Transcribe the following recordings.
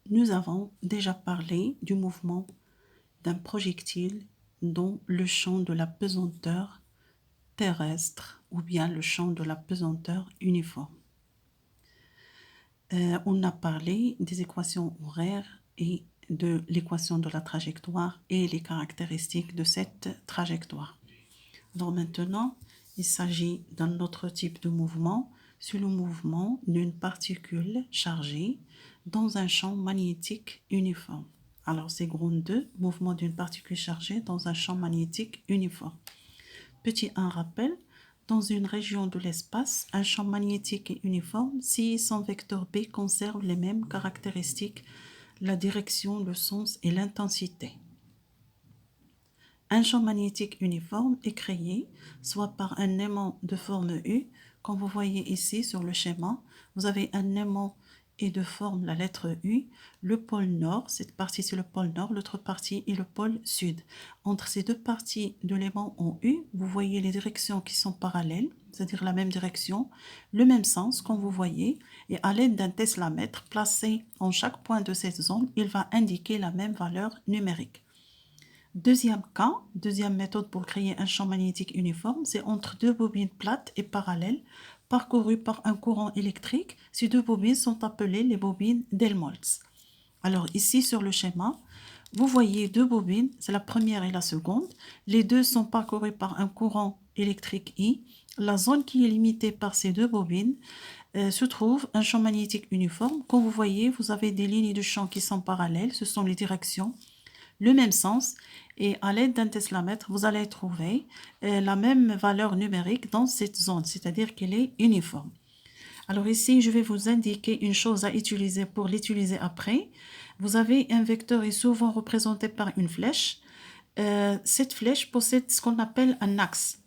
nous avons déjà parlé du mouvement d'un projectile dans le champ de la pesanteur terrestre ou bien le champ de la pesanteur uniforme. On a parlé des équations horaires et de l'équation de la trajectoire et les caractéristiques de cette trajectoire. Alors maintenant, il s'agit d'un autre type de mouvement, c'est le mouvement d'une particule chargée dans un champ magnétique uniforme. Alors c'est groupe 2, mouvement d'une particule chargée dans un champ magnétique uniforme. Petit 1 rappel, dans une région de l'espace, un champ magnétique est uniforme si son vecteur B conserve les mêmes caractéristiques, la direction, le sens et l'intensité. Un champ magnétique uniforme est créé soit par un aimant de forme U, comme vous voyez ici sur le schéma. Vous avez un aimant et de forme la lettre U. Le pôle nord, cette partie c'est le pôle nord, l'autre partie est le pôle sud. Entre ces deux parties de l'aimant en U, vous voyez les directions qui sont parallèles, c'est-à-dire la même direction, le même sens comme vous voyez, et à l'aide d'un teslamètre placé en chaque point de cette zone, il va indiquer la même valeur numérique. Deuxième cas, deuxième méthode pour créer un champ magnétique uniforme, c'est entre deux bobines plates et parallèles parcourues par un courant électrique. Ces deux bobines sont appelées les bobines d'Helmholtz. Alors ici sur le schéma, vous voyez deux bobines, c'est la première et la seconde. Les deux sont parcourues par un courant électrique I. La zone qui est limitée par ces deux bobines se trouve un champ magnétique uniforme. Comme vous voyez, vous avez des lignes de champ qui sont parallèles, ce sont les directions, le même sens, et à l'aide d'un teslamètre, vous allez trouver la même valeur numérique dans cette zone, c'est-à-dire qu'elle est uniforme. Alors ici, je vais vous indiquer une chose à utiliser pour l'utiliser après. Vous avez un vecteur est souvent représenté par une flèche. Cette flèche possède ce qu'on appelle un axe.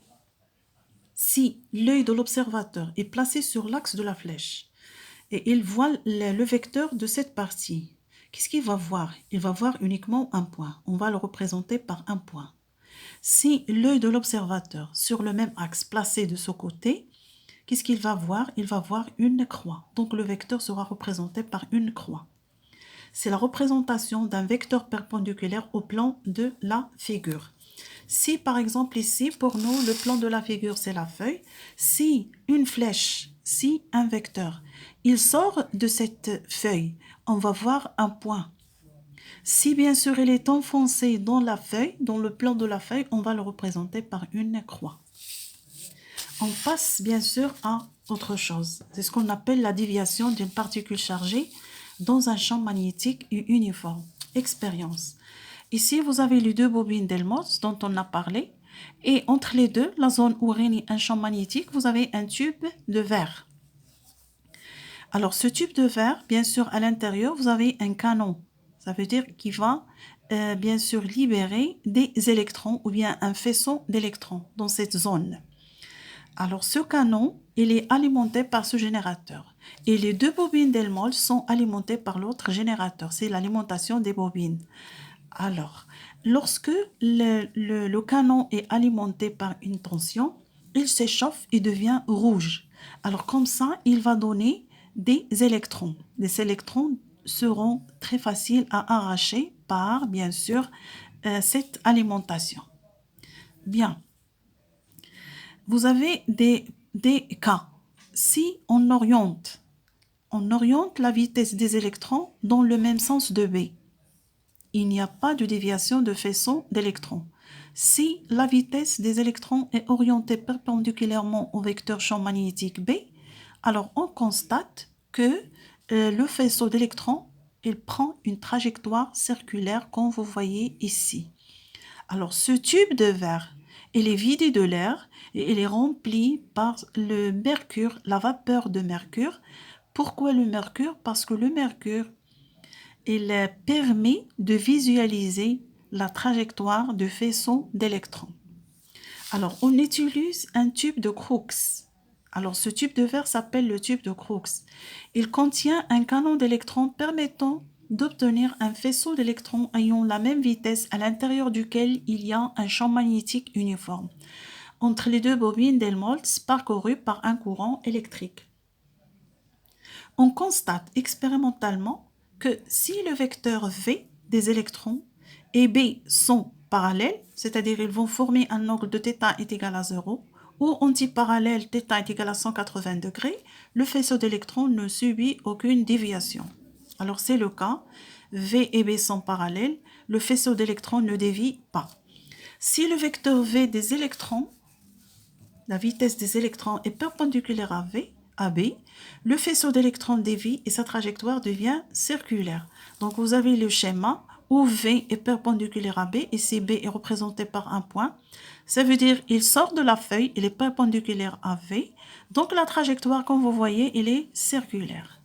Si l'œil de l'observateur est placé sur l'axe de la flèche et il voit le vecteur de cette partie, qu'est-ce qu'il va voir? Il va voir uniquement un point. On va le représenter par un point. Si l'œil de l'observateur sur le même axe placé de ce côté, qu'est-ce qu'il va voir? Il va voir une croix. Donc le vecteur sera représenté par une croix. C'est la représentation d'un vecteur perpendiculaire au plan de la figure. Si par exemple ici, pour nous, le plan de la figure, c'est la feuille, si une flèche, si un vecteur, il sort de cette feuille, on va voir un point. Si bien sûr il est enfoncé dans la feuille, dans le plan de la feuille, on va le représenter par une croix. On passe bien sûr à autre chose. C'est ce qu'on appelle la déviation d'une particule chargée dans un champ magnétique uniforme. Expérience. Ici, vous avez les deux bobines d'Helmholtz dont on a parlé. Et entre les deux, la zone où règne un champ magnétique, vous avez un tube de verre. Alors, ce tube de verre, bien sûr, à l'intérieur, vous avez un canon. Ça veut dire qu'il va, bien sûr, libérer des électrons ou bien un faisceau d'électrons dans cette zone. Alors, ce canon, il est alimenté par ce générateur. Et les deux bobines d'Helmholtz sont alimentées par l'autre générateur. C'est l'alimentation des bobines. Alors, lorsque le canon est alimenté par une tension, il s'échauffe et devient rouge. Alors, comme ça, il va donner des électrons. Les électrons seront très faciles à arracher par, bien sûr, cette alimentation. Bien. Vous avez des cas. Si on oriente la vitesse des électrons dans le même sens de B, il n'y a pas de déviation de faisceau d'électrons. Si la vitesse des électrons est orientée perpendiculairement au vecteur champ magnétique B, alors on constate que le faisceau d'électrons, il prend une trajectoire circulaire comme vous voyez ici. Alors ce tube de verre, il est vidé de l'air et il est rempli par le mercure, la vapeur de mercure. Pourquoi le mercure? Parce que le mercure, il permet de visualiser la trajectoire du faisceau d'électrons. Alors, on utilise un tube de Crookes. Alors, ce tube de verre s'appelle le tube de Crookes. Il contient un canon d'électrons permettant d'obtenir un faisceau d'électrons ayant la même vitesse à l'intérieur duquel il y a un champ magnétique uniforme entre les deux bobines d'Helmholtz parcourues par un courant électrique. On constate expérimentalement que si le vecteur V des électrons et B sont parallèles, c'est-à-dire ils vont former un angle de θ est égal à 0, ou antiparallèle θ est égal à 180 degrés, le faisceau d'électrons ne subit aucune déviation. Alors c'est le cas, V et B sont parallèles, le faisceau d'électrons ne dévie pas. Si le vecteur V des électrons, la vitesse des électrons est perpendiculaire à B, le faisceau d'électrons dévie et sa trajectoire devient circulaire. Donc vous avez le schéma où V est perpendiculaire à B et si B est représenté par un point, ça veut dire il sort de la feuille, il est perpendiculaire à V, donc la trajectoire comme vous voyez, elle est circulaire.